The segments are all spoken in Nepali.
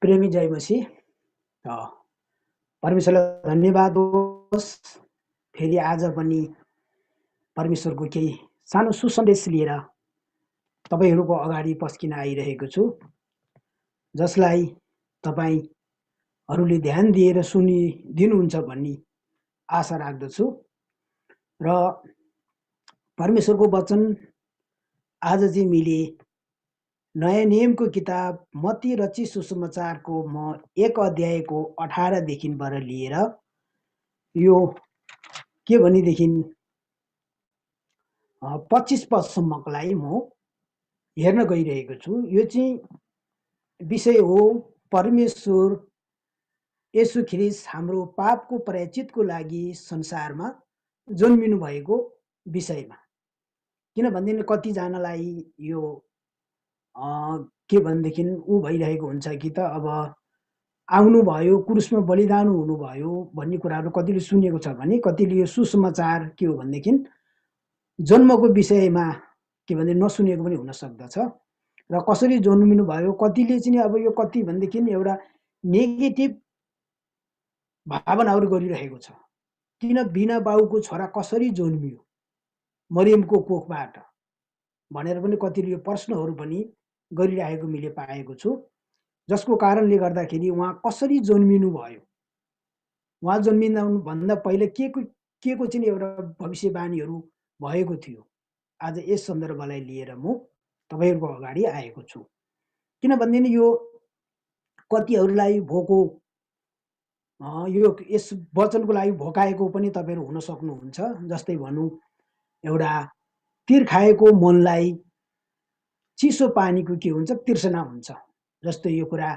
प्रेमी जयमसी अ, परमेश्वरलाई धन्यवाद होस्। फेरि आज पनि परमेश्वरको केही सानो सुसन्देश लिएर तपाईँहरूको अगाडि पस्किन आइरहेको छु, जसलाई तपाईँहरूले ध्यान दिएर सुनिदिनुहुन्छ भन्ने आशा राख्दछु। र परमेश्वरको वचन आज चाहिँ मैले नयाँ नियमको किताब मत्ती रचित सुसमाचारको म 1 अध्यायको 18 देखिबाट लिएर यो के भनेदेखि 25 पदसम्मकोलाई म हेर्न गइरहेको छु। यो चाहिँ विषय हो परमेश्वर येशू ख्रीष्ट हाम्रो पापको प्रायश्चितको लागि संसारमा जन्मिनु भएको विषयमा। किनभनेदेखि कतिजनालाई यो के भनेदेखि ऊ भइरहेको हुन्छ कि त अब आउनुभयो, क्रुसमा बलिदान हुनुभयो भन्ने कुराहरू कतिले सुनेको छ भने कतिले यो सुसमाचार के हो भनेदेखि जन्मको विषयमा के भने नसुनेको पनि हुन सक्दछ। र कसरी जन्मिनु भयो, कतिले चाहिँ अब यो कति भनेदेखि एउटा नेगेटिभ भावनाहरू गरिरहेको छ। किन बिना बाउको छोरा कसरी जन्मियो मरियमको कोखबाट भनेर पनि कतिले यो प्रश्नहरू पनि गरिरहेको मैले पाएको छु। जसको कारणले गर्दाखेरि उहाँ कसरी जन्मिनु भयो, उहाँ जन्मिनुभन्दा पहिला के को चाहिँ एउटा भविष्यवाणीहरू भएको थियो। आज यस सन्दर्भलाई लिएर म तपाईँहरूको अगाडि आएको छु। किनभनेदेखि यो कतिहरूलाई भोको यो यस वचनको लागि भोकाएको पनि तपाईँहरू हुन सक्नुहुन्छ। जस्तै भनौँ एउटा तिर्खाएको मनलाई चिसो पानीको के हुन्छ, तृष्णा हुन्छ। जस्तो यो कुरा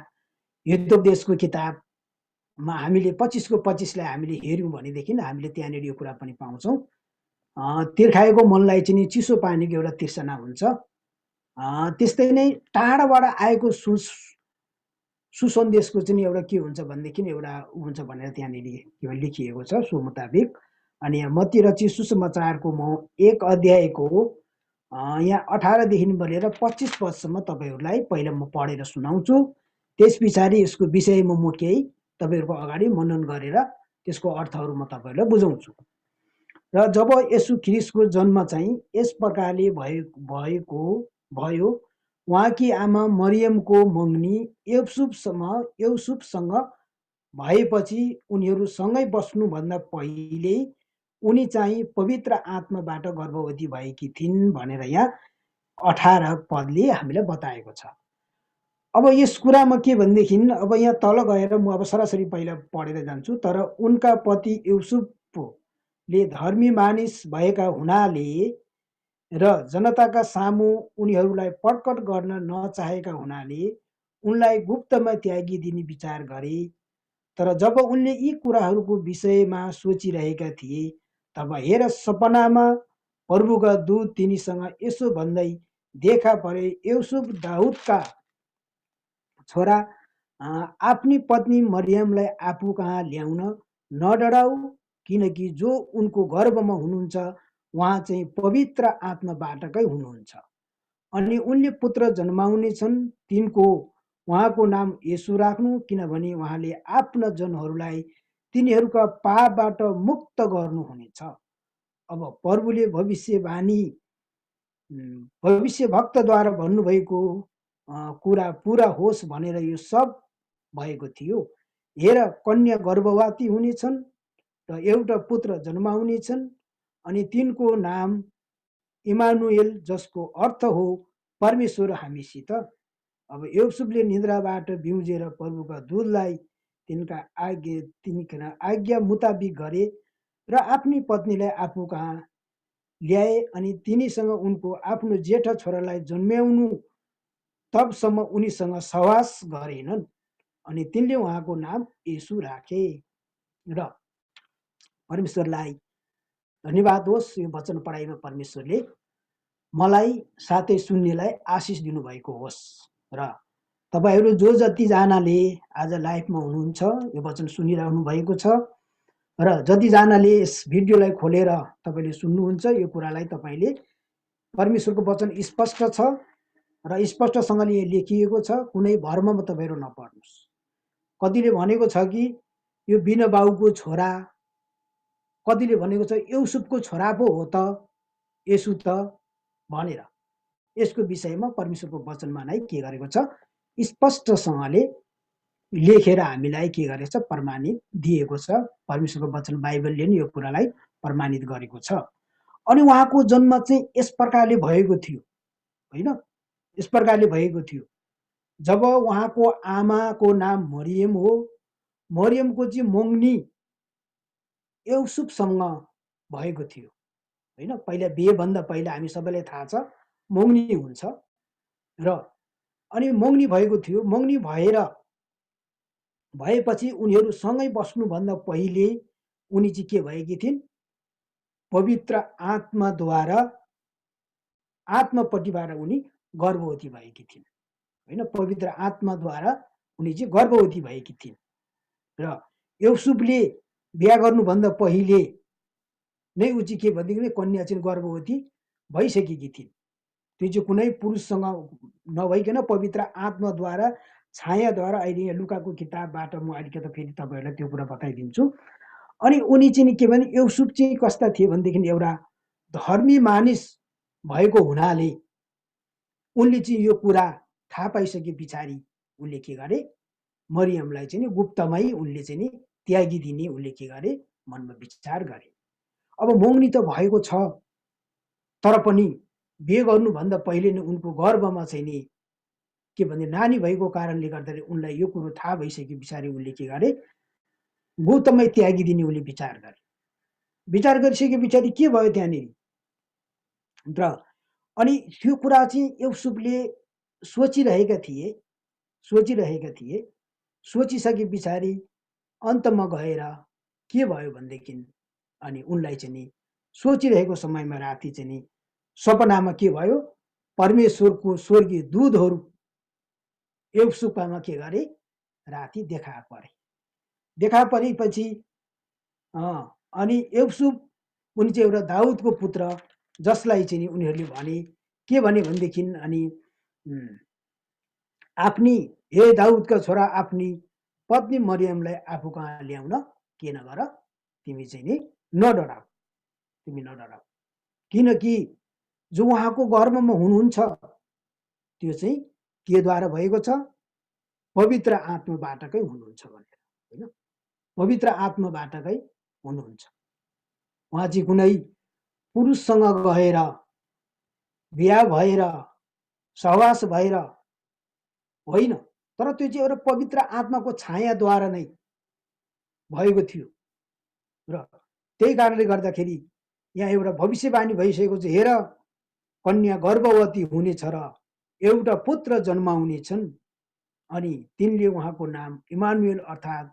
युद्धोपदेशको किताबमा हामीले 25:25 हामीले हेऱ्यौँ भनेदेखि हामीले त्यहाँनिर यो कुरा पनि पाउँछौँ। तिर्खाएको मनलाई चाहिँ चिसो पानीको एउटा तृष्णा हुन्छ। त्यस्तै नै टाढाबाट आएको सुसन्देशको चाहिँ एउटा के हुन्छ भनेदेखि एउटा हुन्छ भनेर त्यहाँनिर लेखिएको छ सो मुताबिक। अनि यहाँ मत्ती रचित सुसमाचारको म 1 अध्यायको यहाँ 18 देखि लिएर 25 पदसम्म तपाईँहरूलाई पहिला म पढेर सुनाउँछु। त्यस पछाडि यसको विषयमा म केही तपाईँहरूको अगाडि मनन गरेर त्यसको अर्थहरू म तपाईँहरूलाई बुझाउँछु। र जब येशू ख्रीष्टको जन्म चाहिँ यस प्रकारले भयो, उहाँकी आमा मरियमको मगनी युसुफसँग भएपछि उनीहरू सँगै बस्नुभन्दा पहिले उनी चाहिँ पवित्र आत्माबाट गर्भवती भएकी थिइन् भनेर यहाँ 18 पदले हामीलाई बताएको छ। अब यस कुरामा के भनेदेखि अब यहाँ तल गएर म अब सरासरी पहिला पढेर जान्छु। तर उनका पति युसुफले धर्मी मानिस भएका हुनाले र जनताका सामु उनीहरूलाई पटकट गर्न नचाहेका हुनाले उनलाई गुप्तमा त्यागिदिने विचार गरे। तर जब उनले यी कुराहरूको विषयमा सोचिरहेका थिए तब हेर सपनामा प्रभुका दूत तिनीसँग यसो भन्दै देखा परे, युसुफ दाउदका छोरा आफ्नी पत्नी मरियमलाई आफू कहाँ ल्याउन नडराऊ, किनकि जो उनको गर्भमा हुनुहुन्छ उहाँ चाहिँ पवित्र आत्माबाटकै हुनुहुन्छ। अनि उनले पुत्र जन्माउने छन्, तिनको उहाँको नाम येशू राख्नु, किनभने उहाँले आफ्ना जनहरूलाई तिनीहरूका पापबाट मुक्त गर्नुहुनेछ। अब प्रभुले भविष्यवक्ताद्वारा भन्नुभएको कुरा पुरा होस् भनेर यो सब भएको थियो। हेर कन्या गर्भवती हुनेछन् र एउटा पुत्र जन्माउनेछन्, अनि तिनको नाम इमानुएल, जसको अर्थ हो परमेश्वर हामीसित। अब युसुफले निद्राबाट बिउजेर प्रभुका दूतलाई तिनका आज्ञा मुताबिक गरे र आफ्नी पत्नीलाई आफू कहाँ ल्याए अनि तिनीसँग उनको आफ्नो जेठा छोरालाई जन्म्याउनु तबसम्म उनीसँग सहवास गरेनन्। अनि तिनले उहाँको नाम येशू राखे। र परमेश्वरलाई धन्यवाद होस्, यो वचन पढाइमा परमेश्वरले मलाई साथै सुन्नेलाई आशिष दिनुभएको होस्। र तपाईँहरू जो जतिजनाले आज लाइभमा हुनुहुन्छ यो वचन सुनिरहनु भएको छ र जतिजनाले यस भिडियोलाई खोलेर तपाईँले सुन्नुहुन्छ यो कुरालाई तपाईँले परमेश्वरको वचन स्पष्ट छ र स्पष्टसँगले लेखिएको छ, कुनै भर्ममा तपाईँहरू नपर्नुहोस्। कतिले भनेको छ कि यो बिना बाउको छोरा, कतिले भनेको छ यौसुफको छोरा पो हो त यसु त भनेर यसको विषयमा परमेश्वरको वचनमा नै के गरेको छ, स्पष्टसँगले लेखेर हामीलाई के गरेको छ, प्रमाणित दिएको छ। परमेश्वरको वचन बाइबलले नि यो कुरालाई प्रमाणित गरेको छ। अनि उहाँको जन्म चाहिँ यस प्रकारले भएको थियो होइन, यस प्रकारले भएको थियो। जब उहाँको आमाको नाम मरियम हो, मरियमको चाहिँ मङ्गनी यौसुफसँग भएको थियो होइन। पहिला बिहेभन्दा पहिला हामी सबैलाई थाहा छ मङ्गनी हुन्छ र अनि मङ्गनी भएको थियो। मङ्गनी भएपछि उनीहरू सँगै बस्नुभन्दा पहिले उनी चाहिँ के भएकी थिइन्, पवित्र आत्माद्वारा आत्मापट्टिबाट उनी गर्भवती भएकी थिइन् होइन। पवित्र आत्माद्वारा उनी चाहिँ गर्भवती भएकी थिइन् र यौसुफले बिहा गर्नुभन्दा पहिले नै ऊ चाहिँ के भनेदेखि कन्या चाहिँ गर्भवती भइसकेकी थिइन्। त्यो चाहिँ कुनै पुरुषसँग नभइकन पवित्र आत्माद्वारा छायाद्वारा, अहिले यहाँ लुकाको किताबबाट म अलिकति फेरि तपाईँहरूलाई त्यो कुरा बताइदिन्छु। अनि उनी चाहिँ के भने यौसुफ चाहिँ कस्ता थिए भनेदेखि एउटा धर्मी मानिस भएको हुनाले उनले चाहिँ यो कुरा थाहा पाइसके पछाडि उनले के गरे, मरियमलाई चाहिँ गुप्तमै उनले चाहिँ त्यागिदिने उनले के गरे, मनमा विचार गरे। अब मङ्गनी त भएको छ, तर पनि बिहे गर्नुभन्दा पहिले नै उनको गर्भमा चाहिँ नि के भने नानी भएको कारणले गर्दाखेरि उनलाई यो कुरो थाहा भइसके पछाडि उनले के गरे, गुप्तमै त्यागिदिने उनले विचार गरे। विचार गरिसके पछाडि के भयो त्यहाँनिर र अनि त्यो कुरा चाहिँ यौसुफले सोचिरहेका थिए। सोचिसके पछाडि अन्तमा गएर के भयो भनेदेखि अनि उनलाई चाहिँ नि सोचिरहेको समयमा राति चाहिँ नि सपनामा के भयो, परमेश्वरको स्वर्गीय दूतहरू यौसुफमा के गरे, राति देखा परेपछि अनि यौसुफ उनी चाहिँ एउटा दाउदको पुत्र, जसलाई चाहिँ उनीहरूले भने के भने भनेदेखि अनि आफ्नी हे दाउदका छोरा आफ्नी पत्नी मरियमलाई आफू कहाँ ल्याउन के नगर, तिमी चाहिँ नि नडराऊ, किनकि जो उहाँको गर्भमा हुनुहुन्छ त्यो चाहिँ केद्वारा भएको छ, पवित्र आत्माबाटकै हुनुहुन्छ भनेर होइन। पवित्र आत्माबाटकै हुनुहुन्छ। उहाँ चाहिँ कुनै पुरुषसँग गएर बिहा भएर सहवास भएर होइन, तर त्यो चाहिँ एउटा पवित्र आत्माको छायाद्वारा नै भएको थियो। र त्यही कारणले गर्दाखेरि यहाँ एउटा भविष्यवाणी भइसकेको छ, हेर कन्या गर्भवती हुनेछ र एउटा पुत्र जन्माउनेछन् अनि तिनले उहाँको नाम इमानुएल अर्थात्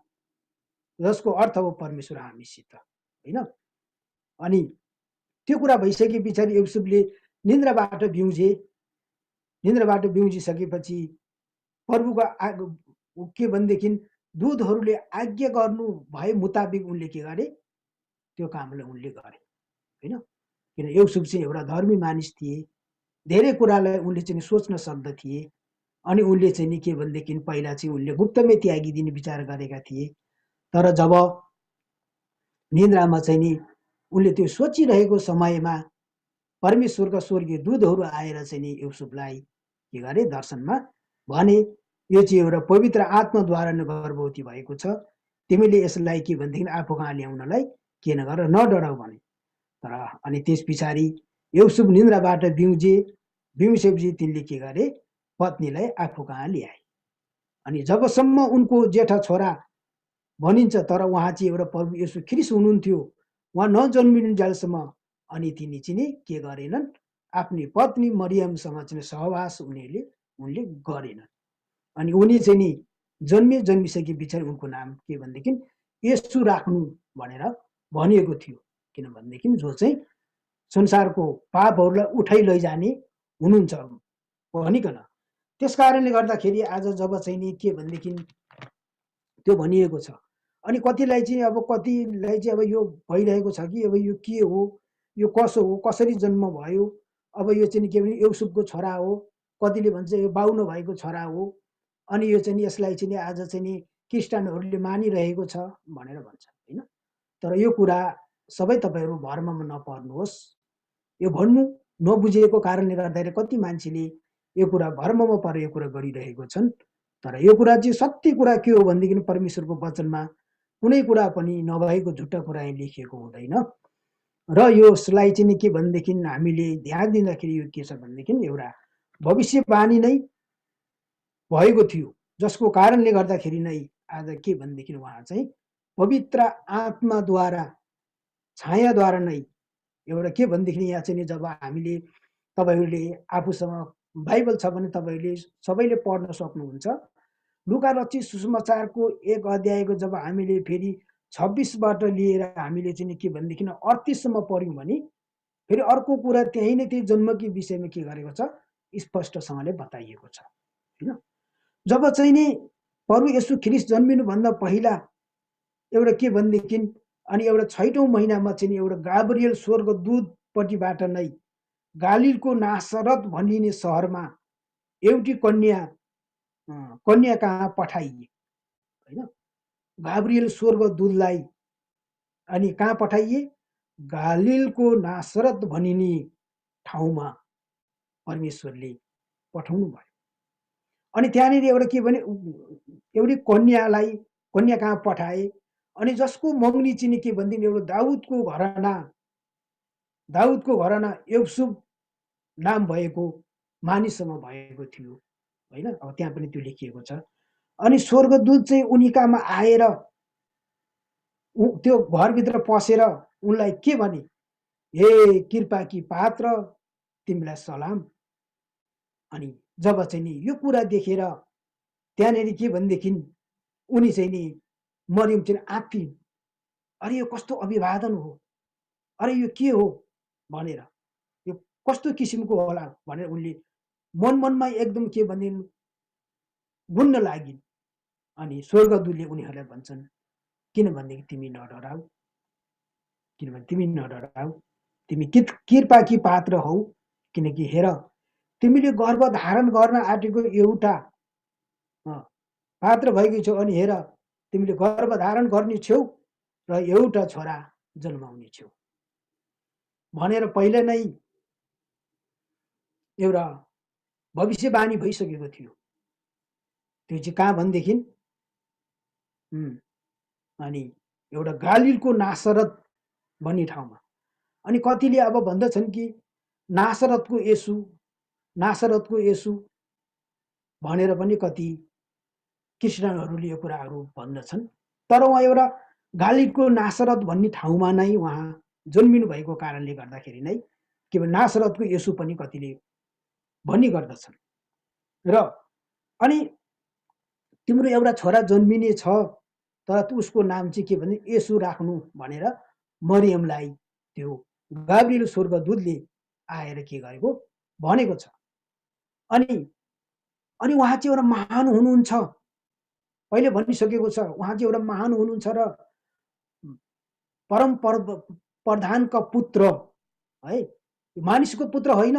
जसको अर्थ हो परमेश्वर हामीसित होइन। अनि त्यो कुरा भइसके पछाडि यौसुफले निन्द्राबाट बिउजिसकेपछि प्रभुको के भनेदेखि दूतहरूले आज्ञा गर्नु भए मुताबिक उनले के गरे, त्यो कामलाई उनले गरे होइन। किन यौसुफ चाहिँ एउटा धर्मी मानिस थिए, धेरै कुरालाई उनले चाहिँ सोच्न सक्दथे। अनि उनले चाहिँ नि के भनेदेखि पहिला चाहिँ उनले गुप्तमै त्यागिदिने विचार गरेका थिए। तर जब निन्द्रामा चाहिँ नि उनले त्यो सोचिरहेको समयमा परमेश्वरका स्वर्गीय दूतहरू आएर चाहिँ नि यौसुफलाई के गरे, दर्शनमा भने यो चाहिँ एउटा पवित्र आत्माद्वारा नै गर्भवती भएको छ, तिमीले यसलाई के भनेदेखि आफू कहाँ ल्याउनलाई के नगर, नडराऊ भने। तर अनि त्यस पछाडि यौसुफ निन्द्राबाट बिउसेपछि तिनले के गरे, पत्नीलाई आफू कहाँ ल्याए। अनि जबसम्म उनको जेठा छोरा भनिन्छ, तर उहाँ चाहिँ एउटा प्रभु येशू ख्रीष्ट हुनुहुन्थ्यो, उहाँ नजन्मिनुन्जेलसम्म अनि तिनी चाहिँ के गरेनन्, आफ्नी पत्नी मरियमसँग चाहिँ सहवास उनले गरेनन्। अनि उनी चाहिँ नि जन्मिसके पछाडि उनको नाम के भनेदेखि येशू राख्नु भनेर भनिएको थियो। किनभनेदेखि जो चाहिँ संसारको पापहरूलाई उठाइ लैजाने हुनुहुन्छ भनिकन। त्यस कारणले गर्दाखेरि आज जब चाहिँ नि के भनेदेखि त्यो भनिएको छ, अनि कतिलाई चाहिँ अब यो भइरहेको छ कि अब यो के हो, यो कसो हो, कसरी जन्म भयो, अब यो चाहिँ के भने यौसुफको छोरा हो, कतिले भन्छ यो बाउ नभएको छोरा हो, अनि यो चाहिँ यसलाई चाहिँ आज चाहिँ क्रिस्चियनहरूले मानिरहेको छ भनेर भन्छ हैन। तर यो कुरा सबै तपाईहरू भर्ममा नपर्नुहोस्। यो भन्नु नबुझेको कारणले गर्दाखेरि कति मान्छेले यो कुरा भर्ममा परेर यो कुरा गरिरहेको छन्। तर यो कुरा चाहिँ सत्य कुरा के हो भनेदेखि परमेश्वरको वचनमा कुनै कुरा पनि नभएको झुट्टा कुरा लेखिएको हुँदैन। र यसलाई चाहिँ के भनेदेखि हामीले ध्यान दिँदाखेरि यो के छ भनेदेखि एउटा भविष्यवाणी नै भएको थियो, जसको कारणले गर्दाखेरि नै आज के भनेदेखि उहाँ चाहिँ पवित्र आत्माद्वारा छायाद्वारा नै एउटा के भनेदेखि यहाँ चाहिँ जब हामीले तपाईँहरूले आफूसँग बाइबल छ भने तपाईँहरूले सबैले पढ्न सक्नुहुन्छ। लुका रचित सुसमाचारको 1 अध्यायको जब हामीले फेरि 26बाट लिएर हामीले चाहिँ के भनेदेखि 38सम्म पढ्यौँ भने फेरि अर्को कुरा त्यही नै त्यही जन्मको विषयमा के गरेको छ स्पष्टसँगले बताइएको छ हैन। जब चाहिँ नि प्रभु येशू ख्रीष्ट जन्मिनुभन्दा पहिला एउटा के भनेदेखि अनि एउटा 6औं महिनामा चाहिँ एउटा गाब्रिएल स्वर्गदूतपट्टिबाट नै गालिलको नासरत भनिने सहरमा एउटी कन्या कहाँ पठाइए हैन। गाब्रिएल स्वर्गदूतलाई अनि कहाँ पठाइए? गालिलको नासरत भनिने ठाउँमा परमेश्वरले पठाउनु भयो। अनि त्यहाँनिर एउटा के भने एउटी कन्या कहाँ पठाए अनि जसको मगनी चिनी के भन्दिन एउटा दाउदको घराना युसुफ नाम भएको मानिससँग भएको थियो हैन। अब त्यहाँ पनि त्यो लेखिएको छ। अनि स्वर्गदूत चाहिँ उनीकामा आएर त्यो घरभित्र पसेर उनलाई के भने, हे कृपाकी पात्र तिमीलाई सलाम। अनि जब चाहिँ नि यो कुरा देखेर त्यहाँनिर के भनेदेखि उनी चाहिँ नि मरियम चाहिँ आत्तिइन्। अरे यो कस्तो अभिवादन हो, अरे यो के हो भनेर, यो कस्तो किसिमको होला भनेर उनले मनमा एकदम के भनिन् गुन्न लागिन्। अनि स्वर्गदूतले उनीहरूलाई भन्छन् किनभनेदेखि तिमी नडराऊ, किनभने तिमी नडराऊ, तिमी कृपाकी पात्र हौ, किनकि हेर तिमीले गर्भ धारण गर्न आँटेको एउटा पात्र भएकी छौ। अनि हेर तिमीले गर्भ धारण गर्ने छौ र एउटा छोरा जन्माउने छौ भनेर पहिले नै एउटा भविष्यवाणी भइसकेको थियो। त्यो चाहिँ कहाँ भनेदेखि अनि एउटा गालिलको नासरत भन्ने ठाउँमा। अनि कतिले अब भन्दछन् कि नासरतको येशू भनेर पनि कति क्रिस्चियनहरूले यो कुराहरू भन्दछन्। तर उहाँ एउटा गालिलको नासरत भन्ने ठाउँमा नै उहाँ जन्मिनु भएको कारणले गर्दाखेरि नै के भन्छ नासरतको येशू पनि कतिले भन्ने गर्दछन्। र अनि तिम्रो एउटा छोरा जन्मिने छ तर उसको नाम चाहिँ के भने येशू राख्नु भनेर मरियमलाई त्यो गाब्रिएल स्वर्गदूतले आएर के गरेको भनेको छ। अनि उहाँ चाहिँ एउटा महान हुनुहुन्छ, पहिले भनिसकेको छ। उहाँ चाहिँ एउटा महान हुनुहुन्छ र परम प्रधानका पुत्र है, मानिसको पुत्र होइन,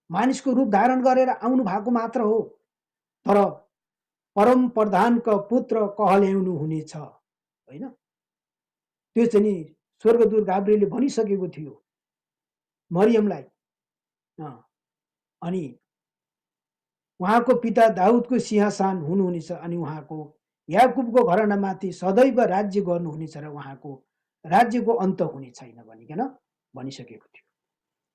मानिसको रूप धारण गरेर आउनु भएको मात्र हो, तर परम प्रधानका पुत्र कहल्याउनु हुनेछ हैन। त्यो चाहिँ नि स्वर्गदूत गाब्रिएलले भनिसकेको थियो मरियमलाई। अनि उहाँको पिता दाउदको सिंहासन हुनुहुनेछ अनि उहाँको याकुबको घरानामाथि सदैव राज्य गर्नुहुनेछ र उहाँको राज्यको अन्त हुने छैन भनिकन भनिसकेको थियो।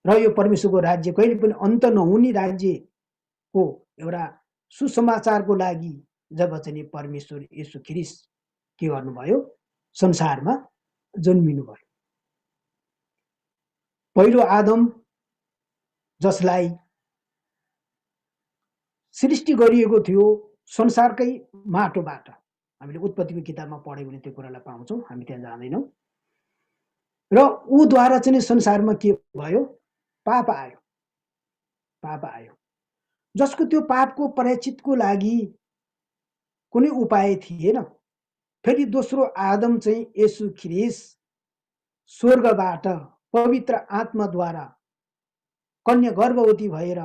र यो परमेश्वरको राज्य कहिले पनि अन्त नहुने राज्यको एउटा सुसमाचारको लागि जब चाहिँ परमेश्वर येशू ख्रीष्ट के गर्नुभयो संसारमा जन्मिनु भयो। पहिलो आदम जसलाई सृष्टि गरिएको थियो संसारकै माटोबाट, हामीले उत्पत्तिको किताबमा पढ्यौँ भने त्यो कुरालाई पाउँछौँ, हामी त्यहाँ जाँदैनौँ। र ऊद्वारा चाहिँ संसारमा के भयो? पाप आयो, जसको त्यो पापको प्रायश्चितको लागि कुनै उपाय थिएन। फेरि दोस्रो आदम चाहिँ येशू ख्रीष्ट स्वर्गबाट पवित्र आत्माद्वारा कन्या गर्भवती भएर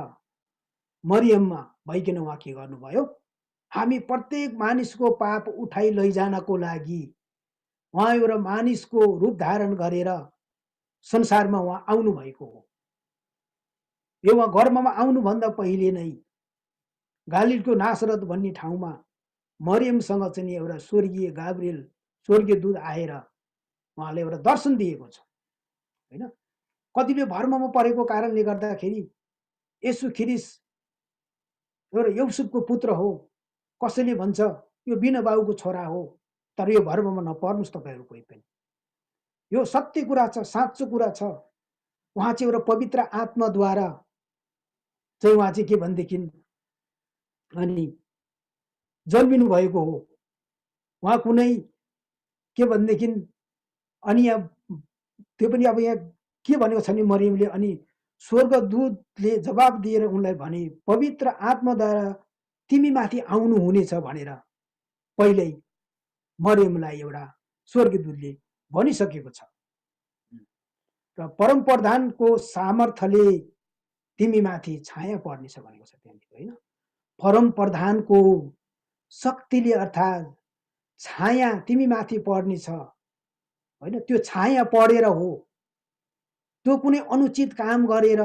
मरियममा भइकन उहाँ के गर्नुभयो? हामी प्रत्येक मानिसको पाप उठाइ लैजानको लागि उहाँ एउटा मानिसको रूप धारण गरेर संसारमा उहाँ आउनु भएको हो। यो उहाँ गर्भमा आउनुभन्दा पहिले नै गालिलको नासरत भन्ने ठाउँमा मरियमसँग चाहिँ एउटा स्वर्गीय गाब्रिएल स्वर्गीय दूत आएर उहाँले एउटा दर्शन दिएको छ हैन। कतिपय भर्ममा परेको कारणले गर्दाखेरि येशू ख्रीष्ट एउटा यौसुफको पुत्र हो, कसैले भन्छ यो बिना बाउको छोरा हो, तर यो भर्ममा नपर्नुस् तपाईहरु कोही पनि। यो सत्य कुरा छ, साँचो कुरा छ। उहाँ चाहिँ एउटा पवित्र आत्माद्वारा चाहिँ उहाँ चाहिँ के भनेदेखि अनि जन्मिनु भएको हो। उहाँ कुनै के भनेदेखि अनि यहाँ त्यो पनि अब यहाँ के भनेको छ भने मरियमले अनि स्वर्गदूतले जवाब दिएर उनलाई भने पवित्र आत्माद्वारा तिमी माथि आउनु हुनेछ भनेर पहिल्यै मरियमलाई एउटा स्वर्गदूतले भनिसकेको छ। र परम प्रधानको सामर्थ्यले तिमी माथि छाया पर्नेछ भनेको छ त्यहाँनिर हैन। परम प्रधानको शक्तिले अर्थात् छाया तिमी माथि पर्नेछ हैन। त्यो छाया परेर हो, त्यो कुनै अनुचित काम गरेर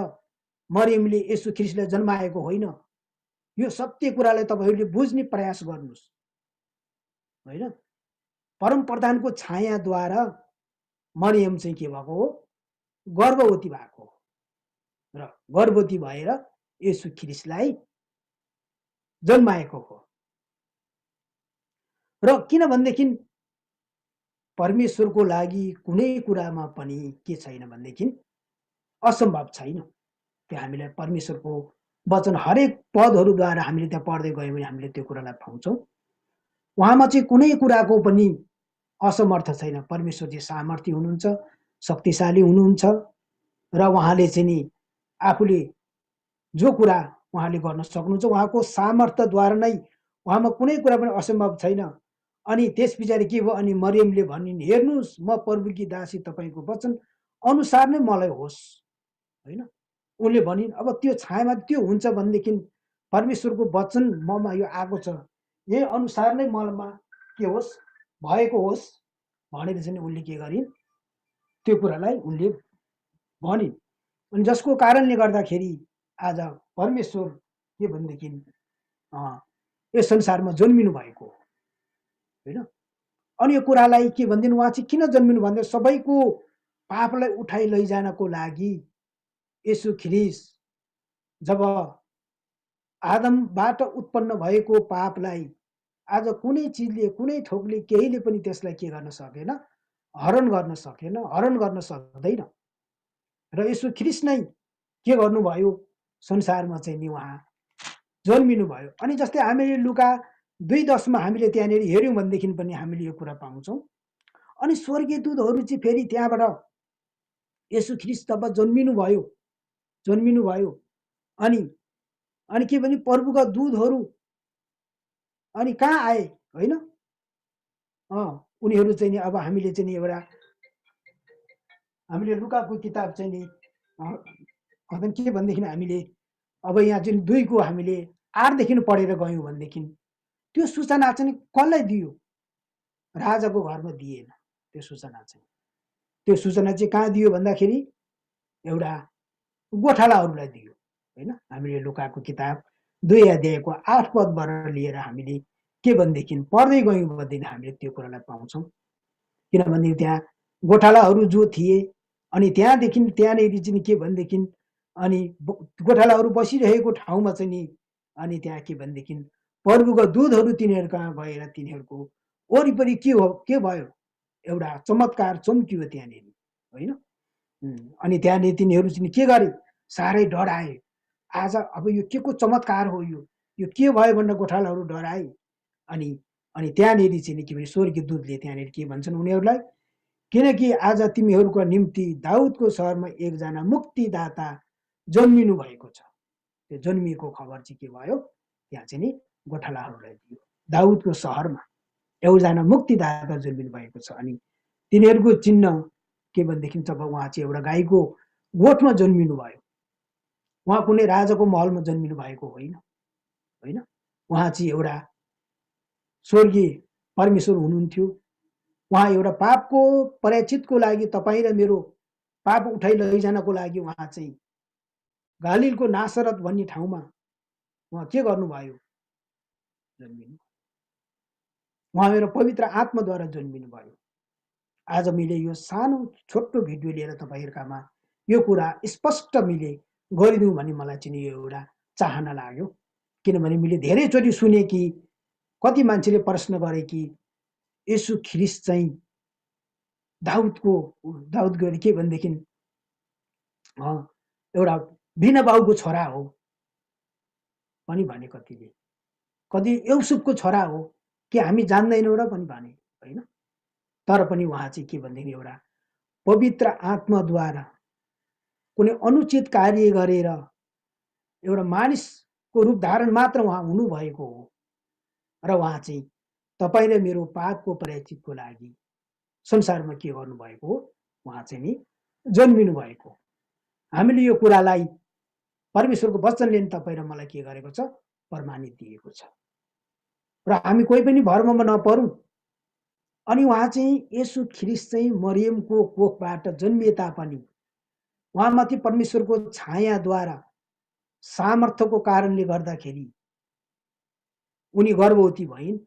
मरियमले येशू ख्रीष्टलाई जन्माएको होइन। यो सत्य कुरालाई तपाईहरुले बुझ्ने प्रयास गर्नुस् हैन। परम प्रधानको छायाद्वारा मरियम चाहिँ के भएको हो, गर्भवती भएको हो र गर्भवती भएर येशू ख्रीष्टलाई जन्माएको हो। र किनभनेदेखि परमेश्वरको लागि कुनै कुरामा पनि के छैन भनेदेखि असम्भव छैन। त्यो हामीलाई परमेश्वरको वचन हरेक पदहरूद्वारा हामीले त्यहाँ पढ्दै गयौँ भने हामीले त्यो कुरालाई पाउँछौँ। उहाँमा चाहिँ कुनै कुराको पनि असमर्थ छैन। परमेश्वर चाहिँ सामर्थ्य हुनुहुन्छ, शक्तिशाली हुनुहुन्छ र उहाँले चाहिँ नि आफूले जो कुरा उहाँले गर्न सक्नुहुन्छ, उहाँको सामर्थ्यद्वारा नै उहाँमा कुनै कुरा पनि असम्भव छैन। अनि त्यस पछाडि के भयो, अनि मरियमले भनिन् हेर्नुहोस् म प्रभुकी दासी तपाईँको वचन अनुसार नै मलाई होस् हैन। उनले भनिन् अब त्यो छायामा त्यो हुन्छ भनेदेखि परमेश्वरको वचन ममा यो आएको छ, यही अनुसार नै ममा के होस् भएको होस् भनेर चाहिँ उनले के गरिन्, त्यो कुरालाई उनले भनिन्। अनि जसको कारणले गर्दाखेरि आज परमेश्वर के भनेदेखि यस संसारमा जन्मिनु भएको हैन। अनि यो कुरालाई के भनिदिनु, उहाँ चाहिँ किन जन्मिनु भन्दा सबैको पापलाई उठाइ लैजानको लागि येशू ख्रीष्ट जब आदमबाट उत्पन्न भएको पापलाई आज कुनै चिजले कुनै थोकले केहीले पनि त्यसलाई के गर्न सकेन, हरण गर्न सकेन, हरण गर्न सक्दैन। र येशू ख्रीष्ट नै के गर्नुभयो, संसारमा चाहिँ नि उहाँ जन्मिनु भयो। अनि जस्तै हामीले लुका 2:10 मा हामीले त्यहाँनिर हेऱ्यौँ भनेदेखि पनि हामीले यो कुरा पाउँछौँ। अनि स्वर्गीय दूतहरू चाहिँ फेरि त्यहाँबाट येशू ख्रीष्ट जब जन्मिनु भयो अनि के भने प्रभुका दूतहरू अनि कहाँ आए होइन। उनीहरू चाहिँ नि अब हामीले चाहिँ नि एउटा हामीले लुकाको किताब चाहिँ नि के भनेदेखि हामीले अब यहाँ चाहिँ 2 को हामीले 8 देखि पढेर गयौँ भनेदेखि त्यो सूचना चाहिँ कसलाई दियो, राजाको घरमा दिएन। त्यो सूचना चाहिँ कहाँ दियो भन्दाखेरि एउटा गोठालाहरूलाई दियो हैन। हामीले लुकाको किताब 2 अध्यायको 8 पदबाट लिएर हामीले के भनेदेखि पढ्दै गयौँ भनेदेखि हामीले त्यो कुरालाई पाउँछौँ। किनभने त्यहाँ गोठालाहरू जो थिए अनि त्यहाँदेखि त्यहाँनिर चाहिँ के भनेदेखि अनि गोठालाहरू बसिरहेको ठाउँमा चाहिँ नि अनि त्यहाँ के भनेदेखि प्रभुका दूतहरू तिनीहरू कहाँ गएर तिनीहरूको वरिपरि के भयो, एउटा चमत्कार चम्कियो त्यहाँनिर होइन। अनि त्यहाँनिर तिनीहरू चाहिँ के गरे, साह्रै डराए। आज अब यो के को चमत्कार हो, यो के भयो भनेर गोठालाहरू डराए। अनि त्यहाँनिर चाहिँ के भने स्वर्गीय दूतले त्यहाँनिर के भन्छन् उनीहरूलाई, किनकि आज तिमीहरूको निम्ति दाउदको सहरमा एकजना मुक्तिदाता जन्मिनु भएको छ। त्यो जन्मिएको खबर चाहिँ के भयो, त्यहाँ चाहिँ नि गोठालाहरूलाई दियो। दाउदको सहरमा एकजना मुक्तिदाता जन्मिनु भएको छ। अनि तिनीहरूको चिन्ह के भनेदेखि जब उहाँ चाहिँ एउटा गाईको गोठमा जन्मिनु भयो, उहाँ कुनै राजाको महलमा जन्मिनु भएको होइन। उहाँ चाहिँ एउटा स्वर्गीय परमेश्वर हुनुहुन्थ्यो। उहाँ एउटा पापको प्रायश्चितको लागि तपाईँ र मेरो पाप उठाइ लैजानको लागि उहाँ चाहिँ गालिलको नासरत भन्ने ठाउँमा उहाँ के गर्नुभयो? जन्मिनु। उहाँ मेरो पवित्र आत्माद्वारा जन्मिनु भयो। आज मैले यो सानो छोटो भिडियो लिएर तपाईँहरूकामा यो कुरा स्पष्ट मैले गरिदिउँ भन्ने मलाई चाहिँ यो एउटा चाहना लाग्यो। किनभने मैले धेरैचोटि सुने कि कति मान्छेले प्रश्न गरे कि येशू ख्रिस्ट चाहिँ दाउदको के भनेदेखि एउटा बिना बाउको छोरा हो पनि भने, कति यौसुफको छोरा हो कि हामी जान्दैनौँ र पनि भने, होइन। तर पनि उहाँ चाहिँ के भनेदेखि एउटा पवित्र आत्माद्वारा कुनै अनुचित कार्य गरेर एउटा मानिसको रूप धारण मात्र उहाँ हुनुभएको हो र उहाँ चाहिँ तपाईँ र मेरो पापको प्रायश्चितको लागि संसारमा के गर्नुभएको हो? उहाँ चाहिँ नि जन्मिनु भएको। हामीले यो कुरालाई परमेश्वरको वचनले तपाईँ र मलाई के गरेको छ? प्रमाणित दिएको छ र हामी कोही पनि भर्ममा नपरौँ। अनि उहाँ चाहिँ येशू ख्रिस्ट चाहिँ मरियमको कोखबाट जन्मिए तापनि उहाँमाथि परमेश्वरको छायाद्वारा सामर्थ्यको कारणले गर्दाखेरि उनी गर्भवती भइन्।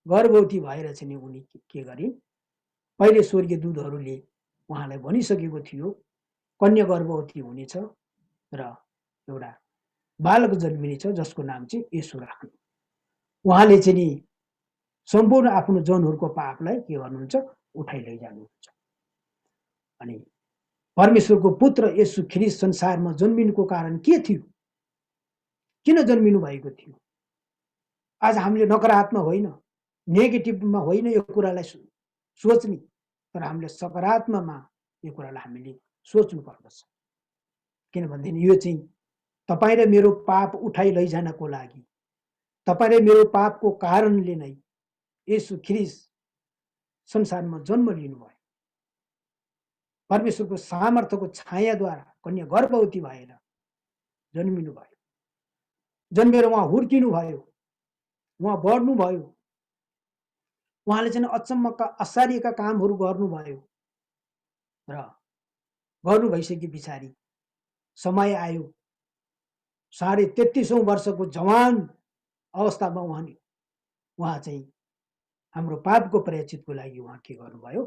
गर्भवती भएर चाहिँ उनी के गरिन्? पहिले स्वर्गीय दूतहरूले उहाँलाई भनिसकेको थियो कन्या गर्भवती हुनेछ र एउटा बालक जन्मिनेछ जसको नाम चाहिँ येशू राख्नु। उहाँले चाहिँ नि सम्पूर्ण आफ्नो जनहरूको पापलाई के गर्नुहुन्छ? उठाइ लैजानुहुन्छ। अनि परमेश्वरको पुत्र येशू ख्रिस्ट संसारमा जन्मिनुको कारण के थियो? किन जन्मिनु भएको थियो? आज हामीले नकारात्मक होइन, नेगेटिभमा होइन यो कुरालाई सोच्ने, तर हामीले सकारात्मकमा यो कुरालाई हामीले सोच्नु पर्दछ। किनभनेदेखि यो चाहिँ तपाईँ र मेरो पाप उठाइ लैजानको लागि, तपाईँ र मेरो पापको कारणले नै येशू ख्रिस्ट संसारमा जन्म लिनुभयो। परमेश्वरको सामर्थ्यको छायाद्वारा कन्या गर्भवती भएर जन्मिनु भयो। जन्मेर उहाँ हुर्किनु भयो, उहाँ बढ्नु भयो, उहाँले चाहिँ अचम्मका आश्चर्यका कामहरू गर्नुभयो र गर्नु भइसके पछाडि समय आयो 33.5 वर्षको जवान अवस्थामा उहाँ चाहिँ हाम्रो पापको प्रायश्चितको लागि उहाँ के गर्नुभयो?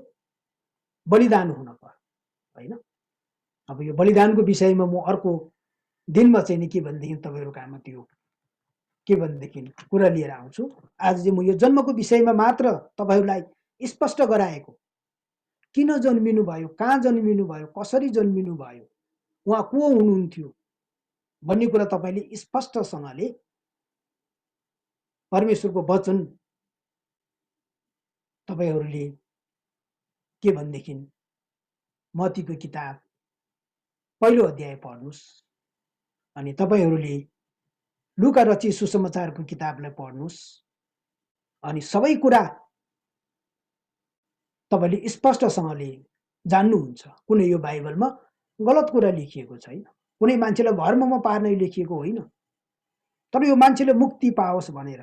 बलिदान हुन पर्यो, होइन। अब यो बलिदानको विषयमा म अर्को दिनमा चाहिँ नि के भनेदेखि तपाईँहरूको आमा त्यो के भनेदेखि कुरा लिएर आउँछु। आज चाहिँ म यो जन्मको विषयमा मात्र तपाईँहरूलाई स्पष्ट गराएको, किन जन्मिनु भयो, कहाँ जन्मिनु भयो, कसरी जन्मिनु भयो, उहाँ को हुनुहुन्थ्यो भन्ने कुरा तपाईँले स्पष्टसँगले परमेश्वरको वचन तपाईँहरूले के भनेदेखि मत्तीको किताब 1 अध्याय पढ्नुहोस्, अनि तपाईँहरूले लुका रचित सुसमाचारको किताबलाई पढ्नुहोस्, अनि सबै कुरा तपाईँले स्पष्टसँगले जान्नुहुन्छ। कुनै यो बाइबलमा गलत कुरा लेखिएको छैन, कुनै मान्छेलाई भर्ममा पार्न लेखिएको होइन, तर यो मान्छेले मुक्ति पाओस् भनेर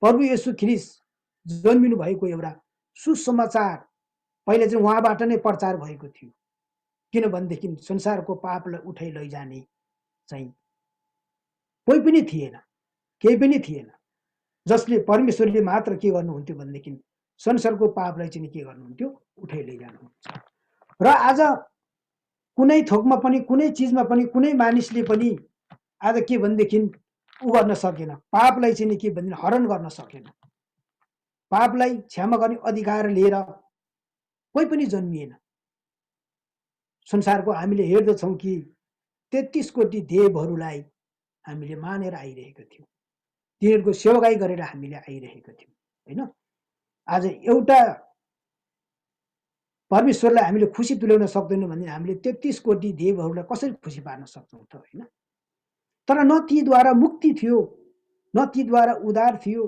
प्रभु येशू ख्रिस्ट जन्मिनु भएको एउटा सुसमाचार पहिले चाहिँ उहाँबाट नै प्रचार भएको थियो। किनभनेदेखि संसारको पापलाई उठाइ लैजाने चाहिँ कोही पनि थिएन, केही पनि थिएन, जसले परमेश्वरले मात्र के गर्नुहुन्थ्यो भनेदेखि संसारको पापलाई चाहिँ के गर्नुहुन्थ्यो? उठाइ लैजानुहुन्छ। र आज कुनै थोकमा पनि, कुनै चिजमा पनि, कुनै मानिसले पनि आज के भनेदेखि उ गर्न सकेन, पापलाई चाहिँ के भन्ने हरण गर्न सकेन। पापलाई क्षमा गर्ने अधिकार लिएर कोही पनि जन्मिएन। संसारको हामीले हेर्दछौँ कि 33 कोटी देवहरूलाई हामीले मानेर आइरहेको थियौँ, तिनीहरूको सेवागाई गरेर हामीले आइरहेको थियौँ, होइन। आज एउटा परमेश्वरलाई हामीले खुसी तुल्याउन सक्दैनौँ भने हामीले 33 कोटी देवहरूलाई कसरी खुसी पार्न सक्छौँ त, होइन। तर न तीद्वारा मुक्ति थियो, न तीद्वारा उद्धार थियो,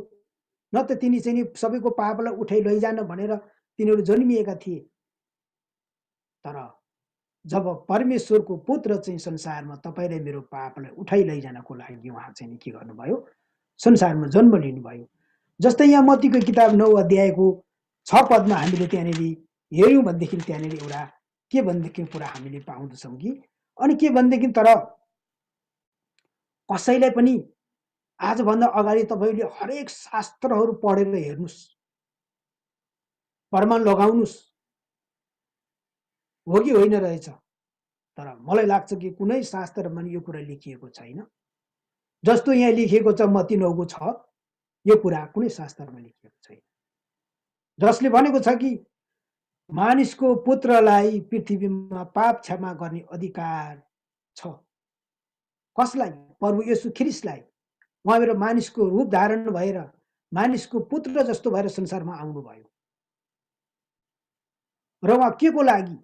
न त तिनी चाहिँ सबैको पापलाई उठाइ लैजान भनेर तिनीहरू जन्मिएका थिए। तर जब परमेश्वरको पुत्र चाहिँ संसारमा तपाईँ र मेरो पापलाई उठाइ लैजानको लागि उहाँ चाहिँ के गर्नुभयो? संसारमा जन्म लिनुभयो। जस्तै यहाँ मत्तीको किताब 9 अध्यायको 6 पदमा हामीले त्यहाँनिर हेऱ्यौँ भनेदेखि त्यहाँनिर एउटा के भनेदेखि कुरा हामीले पाउँदछौँ कि अनि के भनेदेखि तर कसैलाई पनि आजभन्दा अगाडि तपाईँले हरेक शास्त्रहरू पढेर हेर्नुहोस्, प्रमाण लगाउनुहोस् हो कि होइन रहेछ। तर मलाई लाग्छ कि कुनै शास्त्रमा यो कुरा लेखिएको छैन। जस्तो यहाँ लेखिएको छ मत्ती 9को 6, यो कुरा कुनै शास्त्रमा लेखिएको छैन, जसले भनेको छ कि मानिसको पुत्रलाई पृथ्वीमा पाप क्षमा गर्ने अधिकार छ। कसलाई? प्रभु येशू ख्रीष्टलाई। उहाँ मेरो मानिसको रूप धारण भएर मानिसको पुत्र जस्तो भएर संसारमा आउनुभयो र उहाँ के को लागि?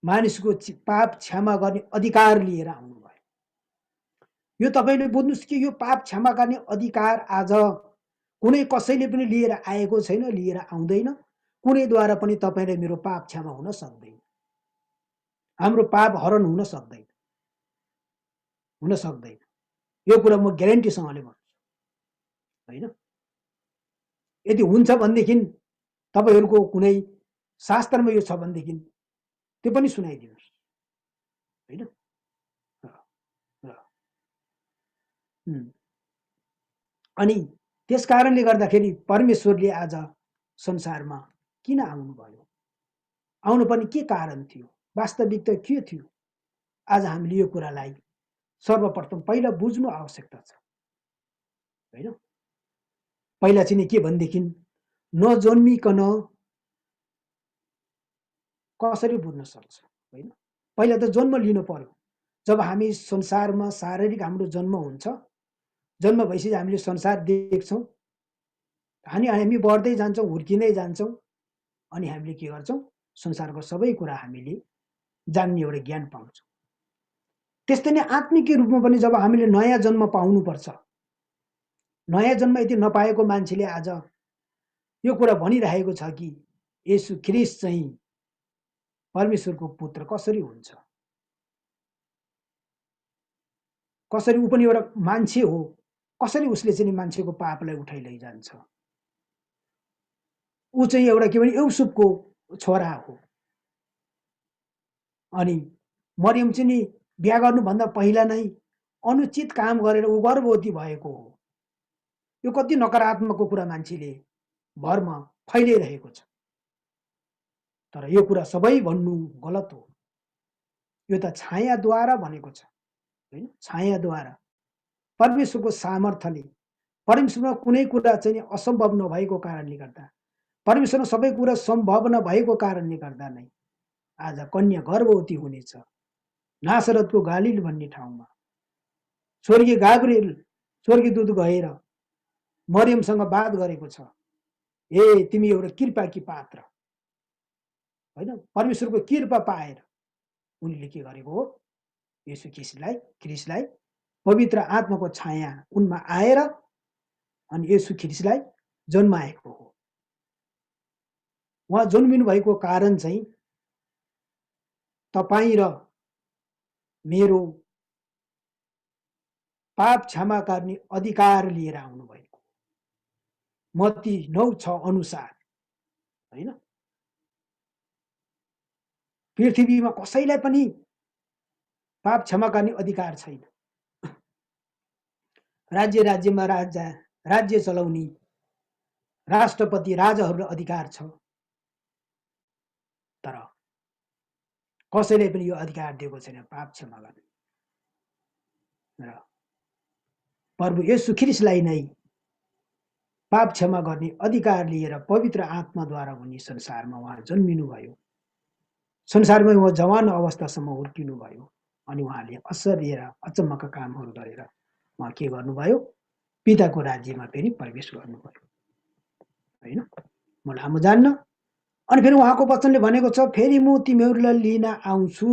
मानिसको पाप क्षमा गर्ने अधिकार लिएर आउनुभयो। यो तपाईँले बुझ्नुहोस् कि यो पाप क्षमा गर्ने अधिकार आज कुनै कसैले पनि लिएर आएको छैन, लिएर आउँदैन। कुनैद्वारा पनि तपाईँले मेरो पाप क्षमा हुन सक्दैन, हाम्रो पाप हरण हुन सक्दैन, यो कुरा म ग्यारेन्टीसँगले भन्छु होइन। यदि हुन्छ भनेदेखि तपाईँहरूको कुनै शास्त्रमा यो छ भनेदेखि त्यो पनि सुनाइदिनुहोस् होइन। अनि त्यस कारणले गर्दाखेरि परमेश्वरले आज संसारमा किन आउनुभयो? आउनुपर्ने के कारण थियो? वास्तविकता के थियो? आज हामीले यो कुरालाई सर्वप्रथम पहिला बुझ्नु आवश्यकता छ होइन। पहिला चाहिँ के भनेदेखि नजन्मिकन कसरी बुझ्न सक्छ होइन। पहिला त जन्म लिनु पर्यो। जब हामी संसारमा शारीरिक हाम्रो जन्म हुन्छ, जन्म भएपछि हामीले संसार देख्छौँ, हामी बढ्दै जान्छौँ, हुर्किँदै जान्छौँ, अनि हामीले के गर्छौँ? संसारको सबै कुरा हामीले जान्ने एउटा ज्ञान पाउँछौँ। त्यस्तै नै आत्मिक रूपमा पनि जब हामीले नयाँ जन्म पाउनुपर्छ, नयाँ जन्म यदि नपाएको मान्छेले आज यो कुरा भनिरहेको छ कि येशू ख्रीष्ट चाहिँ परमेश्वरको पुत्र कसरी हुन्छ, कसरी ऊ पनि एउटा मान्छे हो, कसरी उसले चाहिँ मान्छेको पापलाई उठाइ लैजान्छ। ऊ चाहिँ एउटा के भने युसुफको छोरा हो। अनि मरियम चाहिँ नि बिहा गर्नुभन्दा पहिला नै अनुचित काम गरेर ऊ गर्भवती भएको हो। यो कति नकारात्मकको कुरा मान्छेले भरमा फैलिरहेको छ। तर यो कुरा सबै भन्नु गलत हो। यो त छायाद्वारा भनेको छ होइन, छायाद्वारा। परमेश्वरको सामर्थ्यले, परमेश्वरमा कुनै कुरा चाहिँ असम्भव नभएको कारणले गर्दा, परमेश्वरमा सबै कुरा सम्भव नभएको कारणले गर्दा नै आज कन्या गर्भवती हुनेछ नासरतको गालिल भन्ने ठाउँमा। स्वर्गीय गाब्रिएल, स्वर्गदूत गएर मरियमसँग बात गरेको छ, ए तिमी एउटा कृपाकी पात्र होइन। परमेश्वरको कृपा पाएर उनले के गरेको हो? येशू ख्रीष्टलाई पवित्र आत्माको छाया उनमा आएर अनि येशू ख्रीष्टलाई जन्माएको हो। उहाँ जन्मिनु भएको कारण चाहिँ तपाईँ र मेरो पाप क्षमा गर्ने अधिकार लिएर आउनुभएको, मत्ती 9:6 अनुसार होइन। पृथ्वीमा कसैलाई पनि पाप क्षमा गर्ने अधिकार छैन। राज्यमा राज्य चलाउने राष्ट्रपति राजाहरूलाई अधिकार छ, तर कसैले पनि यो अधिकार दिएको छैन पाप क्षमा गर्ने। र प्रभु येशू ख्रीष्टलाई नै पाप क्षमा गर्ने अधिकार लिएर पवित्र आत्माद्वारा उनी संसारमा उहाँ जन्मिनु भयो। संसारमा उहाँ जवान अवस्थासम्म हुर्किनु भयो अनि उहाँले असाध्य र अचम्मका कामहरू गरेर उहाँ के गर्नुभयो? पिताको राज्यमा फेरि प्रवेश गर्नुभयो होइन। म लामो जान्न। अनि फेरि उहाँको वचनले भनेको छ, फेरि म तिमीहरूलाई लिन आउँछु।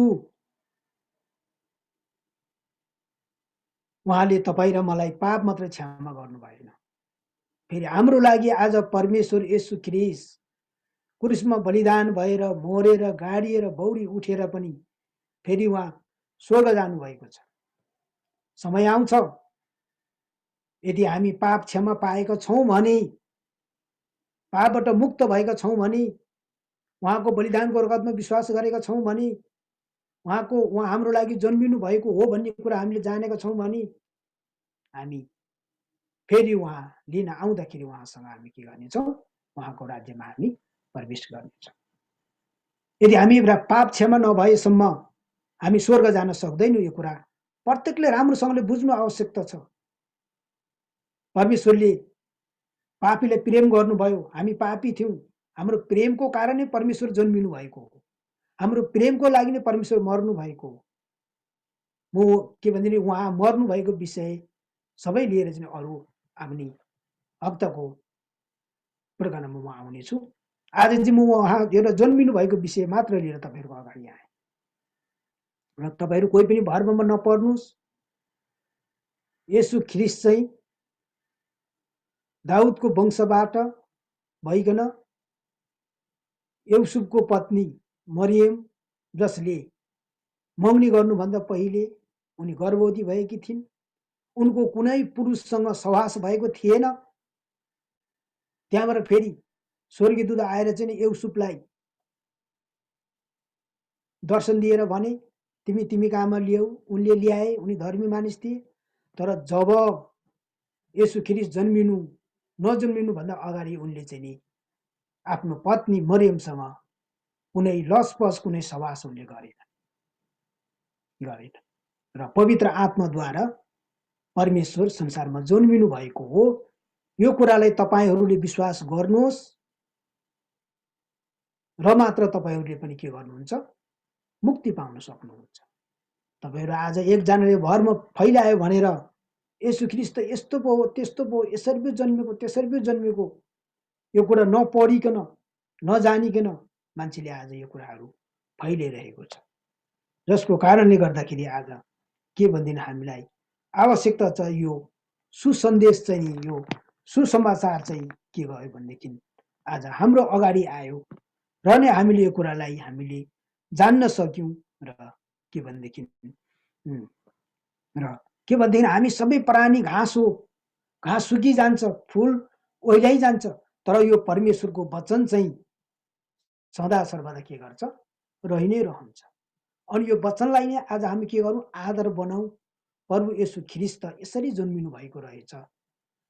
उहाँले तपाईँ र मलाई पाप मात्र क्षमा गर्नु भएन, फेरि हाम्रो लागि आज परमेश्वर येशू ख्रीष्ट क्रुसमा बलिदान भएर मरेर गाडिएर बौडी उठेर पनि फेरि उहाँ स्वर्ग जानुभएको छ। समय आउँछ यदि हामी पाप क्षमा पाएका छौँ भने पापबाट मुक्त भएका छौँ भने, उहाँको बलिदानको रगतमा विश्वास गरेका छौँ भने, उहाँ हाम्रो लागि जन्मिनु भएको हो भन्ने कुरा हामीले जानेका छौँ भने, हामी फेरि उहाँ लिन आउँदाखेरि उहाँसँग हामी के गर्नेछौँ? उहाँको राज्यमा हामी प्रवेश गर्नेछौँ। यदि हामी पाप क्षमा नभएसम्म हामी स्वर्ग जान सक्दैनौँ। यो कुरा प्रत्येकले राम्रोसँगले बुझ्नु आवश्यकता छ। परमेश्वरले पापीलाई प्रेम गर्नुभयो। हामी पापी थियौँ, हाम्रो प्रेमको कारणै परमेश्वर जन्मिनु भएको हो। हाम्रो प्रेमको लागि नै परमेश्वर मर्नु भएको हो। म के भन्दिनँ, उहाँ मर्नु भएको विषय सबै लिएर चाहिँ अरू आउने हप्ताको प्रोग्राममा म आउनेछु। आज चाहिँ म उहाँ एउटा जन्मिनु भएको विषय मात्र लिएर तपाईँहरूको अगाडि आएँ। र तपाईँहरू कोही पनि भर्ममा नपर्नुहोस्। येशू ख्रिस्ट चाहिँ दाउदको वंशबाट भइकन युसुफको पत्नी मरियम, जसले मगनी गर्नुभन्दा पहिले उनी गर्भवती भएकी थिइन्। उनको कुनै पुरुषसँग सहवास भएको थिएन। त्यहाँबाट फेरि स्वर्गदूत आएर चाहिँ युसुफलाई दर्शन दिएर भने, तिमी कहाँमा ल्याऊ। उनले ल्याए। उनी धर्मी मानिस थिए। तर जब येशू ख्रिस्ट नजन्मिनुभन्दा अगाडि उनले चाहिँ नि आफ्नो पत्नी मरियमसँग कुनै लसपस कुनै सहवास उनले गरेन। र पवित्र आत्माद्वारा परमेश्वर संसारमा जन्मिनु भएको हो। यो कुरालाई तपाईँहरूले विश्वास गर्नुहोस् र मात्र तपाईँहरूले पनि के गर्नुहुन्छ? मुक्ति पाउन सक्नुहुन्छ। तपाईँहरू आज एकजनाले भरमा फैलायो भनेर येशू ख्रिस्ट यस्तो पो हो, त्यस्तो पो, यसरी पो जन्मेको, त्यसरी पो जन्मेको, यो कुरा नपढिकन नजानिकन मान्छेले आज यो कुराहरू फैलिरहेको छ। जसको कारणले गर्दाखेरि आज के भन्दिन, हामीलाई आवश्यकता छ यो सुसन्देश चाहिँ, यो सुसमाचार चाहिँ के भयो भनेदेखि आज हाम्रो अगाडि आयो र नै हामीले यो कुरालाई हामीले जान्न सक्यौँ। र के भनेदेखि हामी सबै प्राणी घाँस हो, घाँस सुकिजान्छ, फुल ओइलाइ जान्छ, तर यो परमेश्वरको वचन चाहिँ सदा सर्वदा के गर्छ? रहि नै रहन्छ। अनि यो वचनलाई नै आज हामी के गरौँ? आदर बनाऊ। प्रभु येशू ख्रिस्ट यसरी जन्मिनु भएको रहेछ,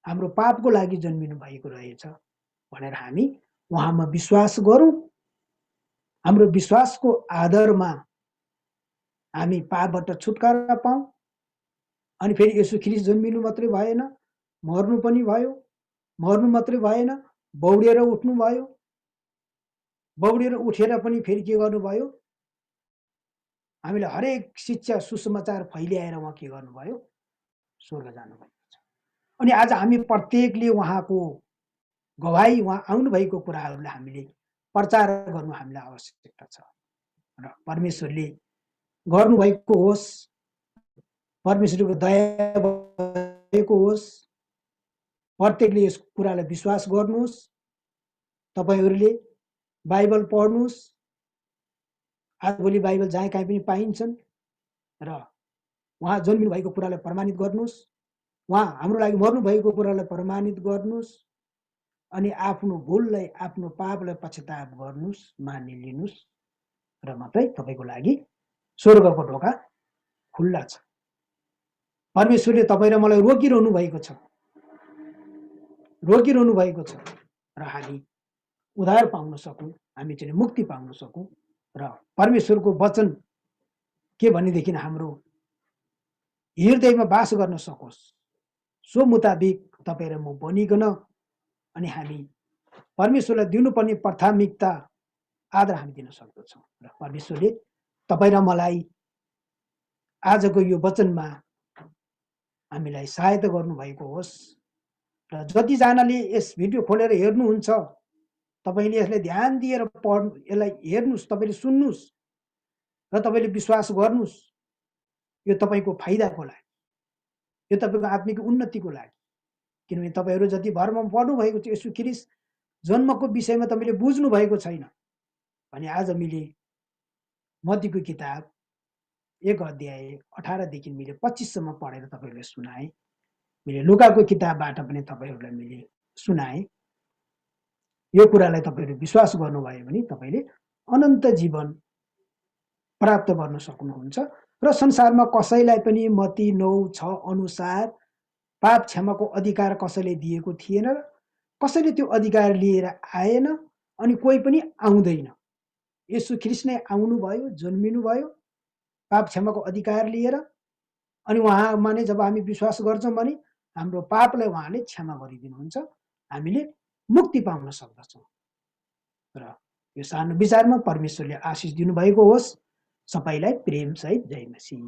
हाम्रो पापको लागि जन्मिनु भएको रहेछ भनेर हामी उहाँमा विश्वास गरौँ। हाम्रो विश्वासको आधारमा हामी पापबाट छुटकारा पाऊँ। अनि फेरि येशू ख्रिस्ट जन्मिनु मात्रै भएन, मर्नु पनि भयो। मर्नु मात्रै भएन, बौडेर उठ्नु भयो। बौडेर उठेर पनि फेरि के गर्नुभयो? हामीलाई हरेक शिक्षा सुसमाचार फैल्याएर उहाँ के गर्नुभयो? स्वर्ग जानुभएको छ। अनि आज हामी प्रत्येकले उहाँको गवाई, उहाँ आउनुभएको कुराहरूलाई हामीले प्रचार गर्नु हामीलाई आवश्यकता छ। र परमेश्वरले गर्नुभएको होस्, परमेश्वरको दया भएको होस्। प्रत्येकले यस कुरालाई विश्वास गर्नुहोस्। तपाईँहरूले बाइबल पढ्नुहोस्। आजभोलि बाइबल जहाँ कहीँ पनि पाइन्छन् र उहाँ जन्मिनु भएको कुरालाई प्रमाणित गर्नुहोस्। उहाँ हाम्रो लागि मर्नु भएको कुरालाई प्रमाणित गर्नुहोस्। अनि आफ्नो भुललाई, आफ्नो पापलाई पश्चाताप गर्नुहोस्, मानिलिनुहोस् र मात्रै तपाईँको लागि स्वर्गको ढोका खुल्ला छ। परमेश्वरले तपाईँ र मलाई रोकिरहनु भएको छ, र हामी उद्धार पाउन सकौँ, हामी चाहिँ मुक्ति पाउन सकौँ। र परमेश्वरको वचन के भनेदेखि हाम्रो हृदयमा वास गर्न सकोस्। सो मुताबिक तपाईँ र म बनिकन अनि हामी परमेश्वरलाई दिनुपर्ने प्राथमिकता आदर हामी दिन सक्दछौँ। र परमेश्वरले तपाईँ र मलाई आजको यो वचनमा हामीलाई सहायता गर्नुभएको होस्। र जतिजनाले यस भिडियो खोलेर हेर्नुहुन्छ, तपाईँले यसलाई ध्यान दिएर यसलाई हेर्नुहोस्, तपाईँले सुन्नुहोस् र तपाईँले विश्वास गर्नुहोस्। यो तपाईँको फाइदाको लागि, यो तपाईँको आत्मिक उन्नतिको लागि। किनभने तपाईँहरू जति भरमा पढ्नु भएको छ, येशू ख्रिस्ट जन्मको विषयमा तपाईँले बुझ्नु भएको छैन भने आज मैले मत्तीको किताब 1 अध्याय 18 देखि मैले 25 सम्म पढेर तपाईँहरूलाई सुनाएँ। मैले लुकाको किताबबाट पनि तपाईँहरूलाई मैले सुनाएँ। यो कुरालाई तपाईहरु विश्वास गर्नुभयो भने तपाईले अनन्त जीवन प्राप्त गर्न सक्नुहुन्छ र संसारमा कसैलाई पनि मत्ती 9:6 अनुसार पाप क्षमाको अधिकार कसैले दिएको थिएन र कसैले त्यो अधिकार लिएर आएन अनि कोही पनि आउँदैन। येशू ख्रीष्ट नै आउनुभयो, जन्मिनुभयो पाप क्षमाको अधिकार लिएर अनि उहाँमा नै जब हामी विश्वास गर्छौँ भने हाम्रो पापलाई उहाँले क्षमा गरिदिनुहुन्छ, हामीले मुक्ति पाउन सक्दछौँ। र यो सानो विचारमा परमेश्वरले आशिष दिनुभएको होस्। सबैलाई प्रेम सहित जय मसीह।